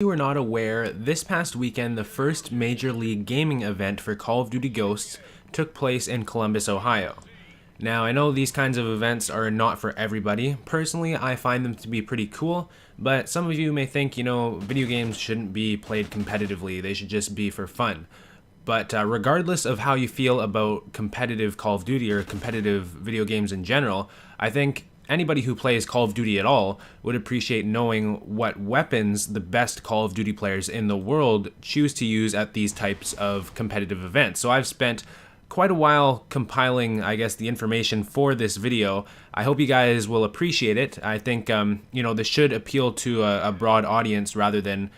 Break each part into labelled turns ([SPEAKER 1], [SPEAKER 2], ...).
[SPEAKER 1] you are not aware, this past weekend the first Major League Gaming event for Call of Duty Ghosts took place in Columbus, Ohio. Now, I know these kinds of events are not for everybody. Personally, I find them to be pretty cool, but some of you may think, video games shouldn't be played competitively, they should just be for fun. But regardless of how you feel about competitive Call of Duty or competitive video games in general, I think anybody who plays Call of Duty at all would appreciate knowing what weapons the best Call of Duty players in the world choose to use at these types of competitive events. So I've spent quite a while compiling, the information for this video. I hope you guys will appreciate it. I think, this should appeal to a broad audience rather than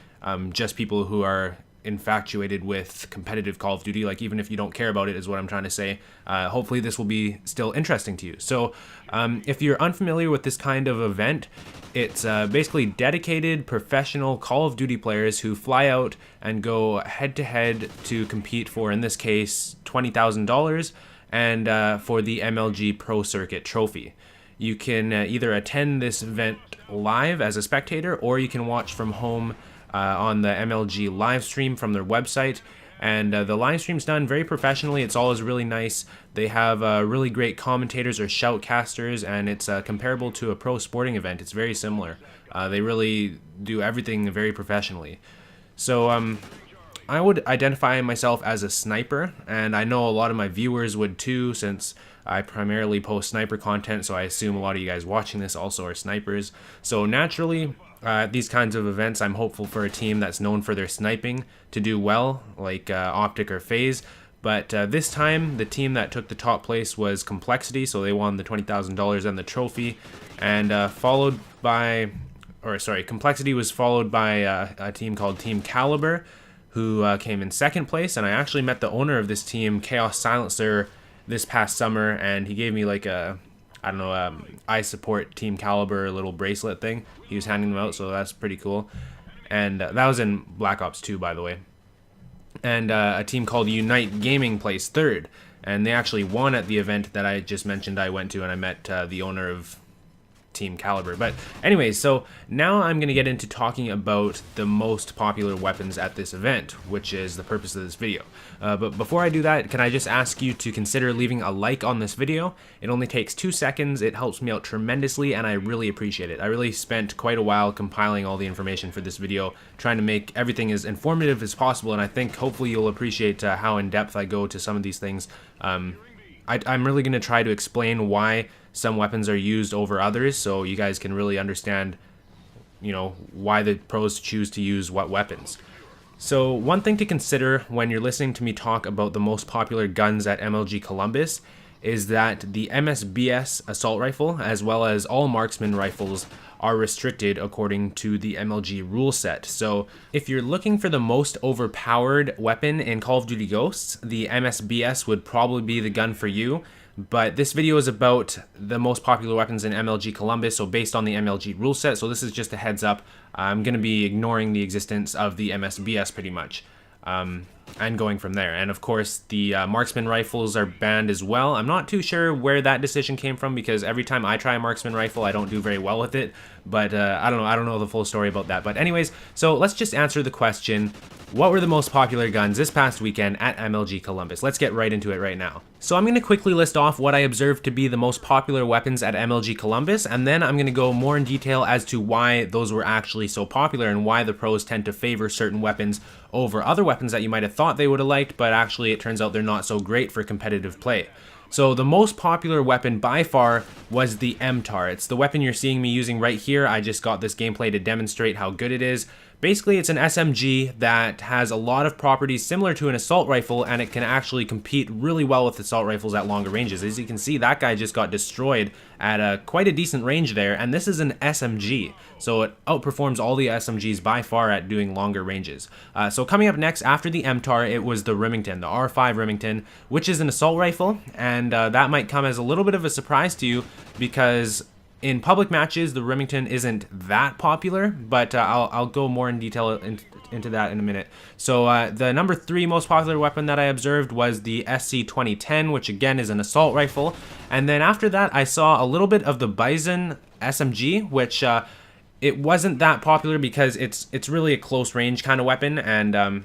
[SPEAKER 1] just people who are infatuated with competitive Call of Duty. Like, even if you don't care about it, is what I'm trying to say. Hopefully this will be still interesting to you. So if you're unfamiliar with this kind of event, it's basically dedicated professional Call of Duty players who fly out and go head to head to compete for, in this case, $20,000 and for the MLG Pro Circuit trophy. You can either attend this event live as a spectator, or you can watch from home on the MLG live stream from their website. And the live stream's done very professionally. It's always really nice. They have really great commentators or shoutcasters, and it's comparable to a pro sporting event. It's very similar. They really do everything very professionally. So I would identify myself as a sniper, and I know a lot of my viewers would too, since I primarily post sniper content, so I assume a lot of you guys watching this also are snipers. So naturally, at these kinds of events, I'm hopeful for a team that's known for their sniping to do well, like Optic or FaZe. But this time, the team that took the top place was Complexity, so they won the $20,000 and the trophy, and Complexity was followed by a team called Team Caliber, who came in second place. And I actually met the owner of this team, Chaos Silencer, this past summer, and he gave me like I support Team Caliber little bracelet thing. He was handing them out, so that's pretty cool. And that was in Black Ops 2, by the way. And a team called Unite Gaming placed third, and they actually won at the event that I just mentioned I went to, and I met the owner of Team Caliber. But anyways, so now I'm going to get into talking about the most popular weapons at this event, which is the purpose of this video. But before I do that, can I just ask you to consider leaving a like on this video? It only takes 2 seconds, it helps me out tremendously, and I really appreciate it. I really spent quite a while compiling all the information for this video, trying to make everything as informative as possible, and I think hopefully you'll appreciate how in depth I go to some of these things. I'm really going to try to explain why some weapons are used over others, so you guys can really understand, why the pros choose to use what weapons. So one thing to consider when you're listening to me talk about the most popular guns at MLG Columbus is that the MSBS assault rifle, as well as all marksman rifles, are restricted according to the MLG rule set. So if you're looking for the most overpowered weapon in Call of Duty Ghosts, the MSBS would probably be the gun for you. But this video is about the most popular weapons in MLG Columbus, so based on the MLG rule set. So this is just a heads up. I'm going to be ignoring the existence of the MSBS pretty much, and going from there. And of course, the marksman rifles are banned as well. I'm not too sure where that decision came from, because every time I try a marksman rifle, I don't do very well with it. But I don't know the full story about that. But anyways, so let's just answer the question: what were the most popular guns this past weekend at MLG Columbus? Let's get right into it right now. So I'm going to quickly list off what I observed to be the most popular weapons at MLG Columbus, and then I'm going to go more in detail as to why those were actually so popular and why the pros tend to favor certain weapons over other weapons that you might have thought they would have liked, but actually it turns out they're not so great for competitive play. So the most popular weapon by far was the MTAR. It's the weapon you're seeing me using right here. I just got this gameplay to demonstrate how good it is. Basically, it's an SMG that has a lot of properties similar to an assault rifle, and it can actually compete really well with assault rifles at longer ranges. As you can see, that guy just got destroyed at quite a decent range there, and this is an SMG, so it outperforms all the SMGs by far at doing longer ranges. So coming up next after the MTAR, it was the Remington, the R5 Remington, which is an assault rifle, and that might come as a little bit of a surprise to you, because in public matches, the Remington isn't that popular, but I'll go more in detail into that in a minute. So the number 3 most popular weapon that I observed was the SC-2010, which again is an assault rifle. And then after that, I saw a little bit of the Bison SMG, which it wasn't that popular because it's really a close range kind of weapon, and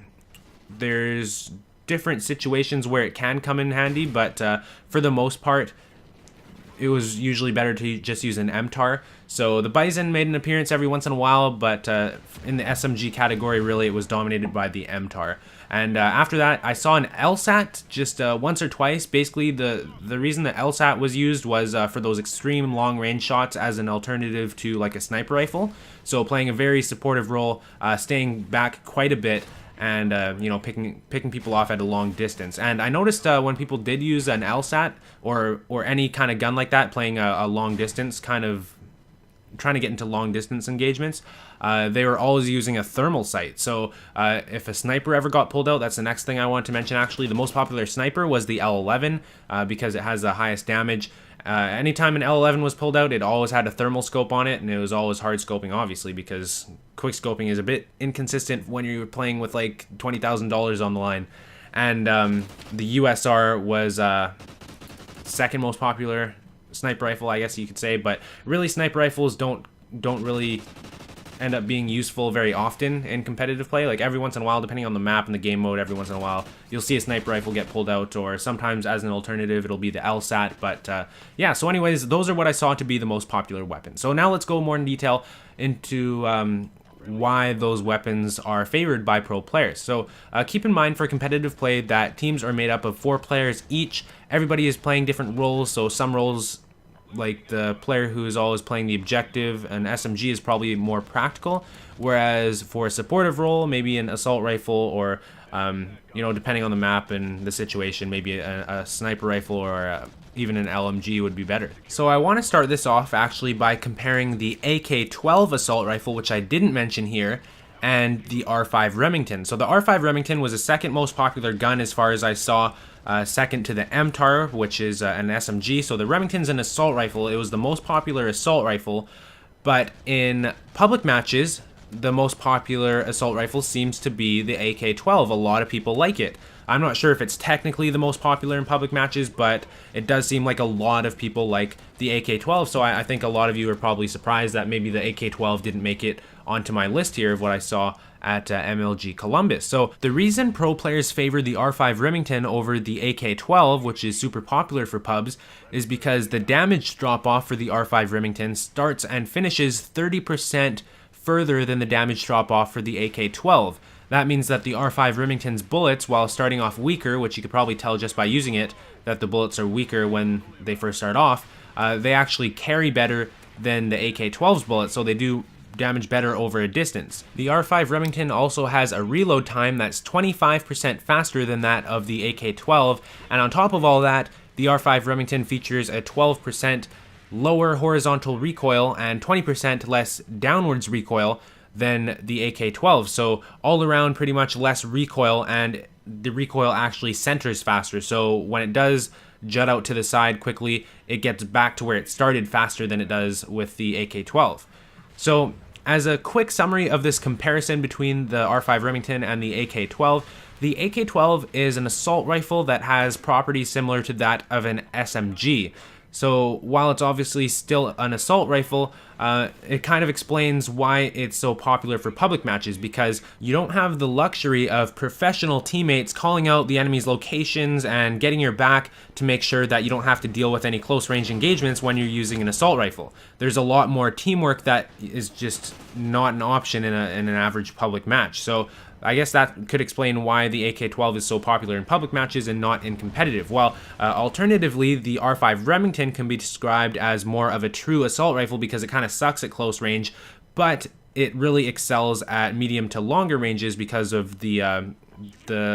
[SPEAKER 1] there's different situations where it can come in handy, but for the most part, it was usually better to just use an MTAR. So the Bison made an appearance every once in a while, but in the SMG category, really, it was dominated by the MTAR. And after that, I saw an LSAT just once or twice. Basically, the reason the LSAT was used was for those extreme long-range shots as an alternative to like a sniper rifle. So playing a very supportive role, staying back quite a bit, and you know, picking people off at a long distance. And I noticed when people did use an LSAT or any kind of gun like that, playing a long distance, kind of trying to get into long distance engagements, they were always using a thermal sight. So if a sniper ever got pulled out, that's the next thing I wanted to mention. Actually, the most popular sniper was the L11 because it has the highest damage. Anytime an L11 was pulled out, it always had a thermal scope on it, and it was always hard scoping, obviously, because quick scoping is a bit inconsistent when you're playing with like $20,000 on the line. And the USR was second most popular sniper rifle, I guess you could say, but really sniper rifles don't really end up being useful very often in competitive play. Like every once in a while, depending on the map and the game mode, every once in a while you'll see a sniper rifle get pulled out, or sometimes as an alternative it'll be the LSAT. But yeah, so anyways, those are what I saw to be the most popular weapons. So now let's go more in detail into why those weapons are favored by pro players. So keep in mind, for competitive play, that teams are made up of 4 players each. Everybody is playing different roles, so some roles, like the player who is always playing the objective, an SMG, is probably more practical, whereas for a supportive role, maybe an assault rifle, or you know, depending on the map and the situation, maybe a sniper rifle or even an LMG would be better. So I want to start this off actually by comparing the AK-12 assault rifle, which I didn't mention here, and the R5 Remington. So the R5 Remington was the second most popular gun as far as I saw, second to the MTAR, which is an SMG. So the Remington's an assault rifle. It was the most popular assault rifle, but in public matches, the most popular assault rifle seems to be the AK-12. A lot of people like it. I'm not sure if it's technically the most popular in public matches, but it does seem like a lot of people like the AK-12, so I think a lot of you are probably surprised that maybe the AK-12 didn't make it onto my list here of what I saw at MLG Columbus. So the reason pro players favor the R5 Remington over the AK-12, which is super popular for pubs, is because the damage drop-off for the R5 Remington starts and finishes 30% further than the damage drop-off for the AK-12. That means that the R5 Remington's bullets, while starting off weaker, which you could probably tell just by using it, that the bullets are weaker when they first start off, they actually carry better than the AK-12's bullets, so they do damage better over a distance. The R5 Remington also has a reload time that's 25% faster than that of the AK-12, and on top of all that, the R5 Remington features a 12% lower horizontal recoil and 20% less downwards recoil than the AK-12, so all around pretty much less recoil, and the recoil actually centers faster, so when it does jut out to the side quickly, it gets back to where it started faster than it does with the AK-12. So as a quick summary of this comparison between the R5 Remington and the AK-12, the AK-12 is an assault rifle that has properties similar to that of an SMG. So while it's obviously still an assault rifle, it kind of explains why it's so popular for public matches, because you don't have the luxury of professional teammates calling out the enemy's locations and getting your back to make sure that you don't have to deal with any close range engagements when you're using an assault rifle. There's a lot more teamwork that is just not an option in an average public match. So I guess that could explain why the AK-12 is so popular in public matches and not in competitive. While alternatively, the R5 Remington can be described as more of a true assault rifle because it kind of sucks at close range, but it really excels at medium to longer ranges because of the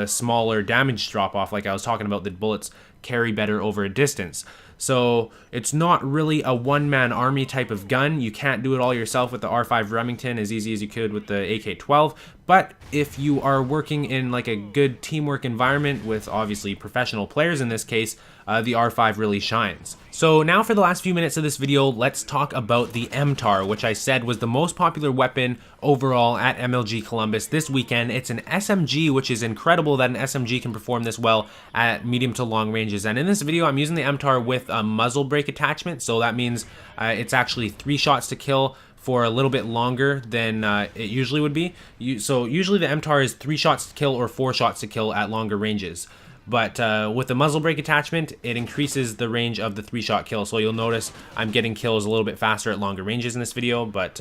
[SPEAKER 1] smaller damage drop-off, like I was talking about. The bullets carry better over a distance. So it's not really a one-man army type of gun. You can't do it all yourself with the R5 Remington as easy as you could with the AK-12. But if you are working in like a good teamwork environment with obviously professional players in this case, the R5 really shines. So now for the last few minutes of this video, let's talk about the MTAR, which I said was the most popular weapon overall at MLG Columbus this weekend. It's an SMG, which is incredible that an SMG can perform this well at medium to long ranges. And in this video, I'm using the MTAR with a muzzle brake attachment, so that means it's actually 3 shots to kill for a little bit longer than it usually would be. So usually the MTAR is 3 shots to kill or 4 shots to kill at longer ranges. But with the muzzle brake attachment, it increases the range of the 3-shot kill. So you'll notice I'm getting kills a little bit faster at longer ranges in this video. But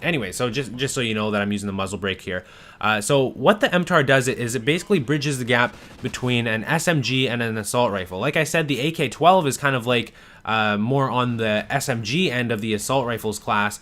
[SPEAKER 1] anyway, so just so you know that I'm using the muzzle brake here. So what the MTAR does is it basically bridges the gap between an SMG and an assault rifle. Like I said, the AK-12 is kind of like more on the SMG end of the assault rifles class.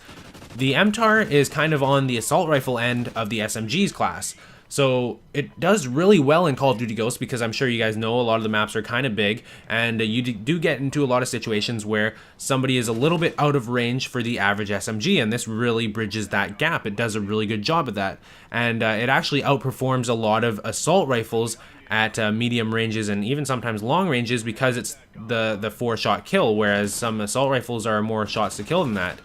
[SPEAKER 1] The MTAR is kind of on the assault rifle end of the SMG's class. So it does really well in Call of Duty Ghosts because I'm sure you guys know a lot of the maps are kind of big, and you do get into a lot of situations where somebody is a little bit out of range for the average SMG, and this really bridges that gap. It does a really good job of that, and it actually outperforms a lot of assault rifles at medium ranges and even sometimes long ranges because it's the 4-shot kill, whereas some assault rifles are more shots to kill than that.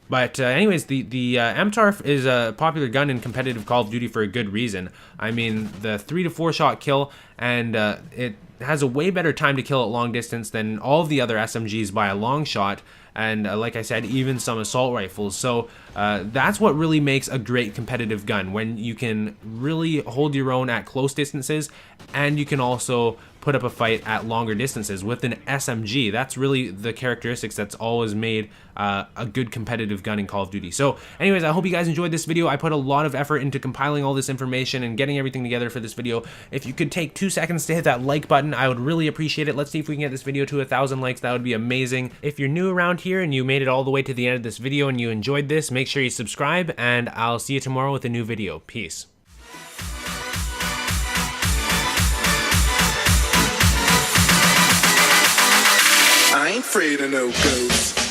[SPEAKER 1] But anyways, the MTAR is a popular gun in competitive Call of Duty for a good reason. I mean, the 3 to 4 shot kill, and it has a way better time to kill at long distance than all of the other SMGs by a long shot, and like I said, even some assault rifles. So that's what really makes a great competitive gun, when you can really hold your own at close distances, and you can also put up a fight at longer distances with an SMG. That's really the characteristics that's always made a good competitive gun in Call of Duty. So anyways, I hope you guys enjoyed this video. I put a lot of effort into compiling all this information and getting everything together for this video. If you could take 2 seconds to hit that like button, I would really appreciate it. Let's see if we can get this video to 1,000 likes. That would be amazing. If you're new around here and you made it all the way to the end of this video and you enjoyed this, make sure you subscribe, and I'll see you tomorrow with a new video. Peace.
[SPEAKER 2] I ain't afraid of no ghosts.